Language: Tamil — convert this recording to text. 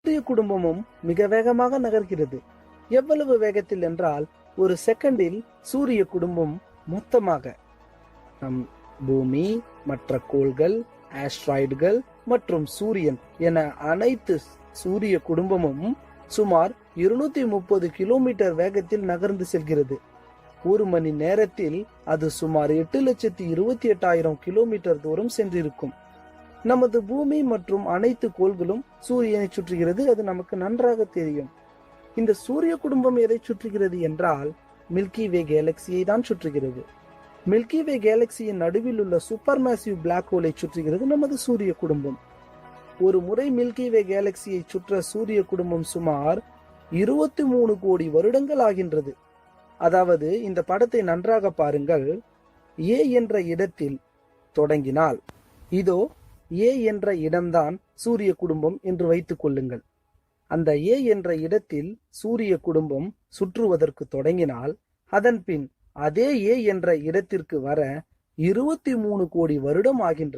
சூரிய குடும்பமும் மிக வேகமாக நகர்கிறது. எவ்வளவு வேகத்தில் என்றால், ஒரு செகண்டில் சூரிய குடும்பம் மொத்தமாக நம் பூமி, மற்ற கோள்கள், ஆஸ்ட்ராய்டுகள் மற்றும் சூரியன் என அனைத்து சூரிய குடும்பமும் சுமார் 230 கிலோமீட்டர் வேகத்தில் நகர்ந்து செல்கிறது. ஒரு மணி நேரத்தில் அது சுமார் 8,28,000 கிலோமீட்டர் தூரம் சென்றிருக்கும். நமது பூமி மற்றும் அனைத்து கோள்களும் சூரியனை சுற்றுகிறது. அது நமக்கு நன்றாக தெரியும். இந்த சூரிய குடும்பம் எதை சுற்றுகிறது என்றால், மில்கி வே கேலக்சியை தான் சுற்றுகிறது. மில்கி வே கேலக்சியின் நடுவில் உள்ள சூப்பர் மேசிவ் பிளாக் ஹோலை சுற்றுகிறது நமது சூரிய குடும்பம். ஒரு முறை மில்கி வே கேலக்சியை சுற்ற சூரிய குடும்பம் சுமார் 23 கோடி வருடங்கள் ஆகின்றது. அதாவது இந்த படத்தை நன்றாக பாருங்கள். ஏ என்ற இடத்தில் தொடங்கினால், இதோ ஏ என்ற இடம்தான் சூரிய குடும்பம் என்று வைத்துக் கொள்ளுங்கள். அந்த ஏ என்ற இடத்தில் சூரிய குடும்பம் சுற்றுவதற்கு தொடங்கினால், அதன் பின் அதே ஏ என்ற இடத்திற்கு வர 23 கோடி வருடம் ஆகின்றது.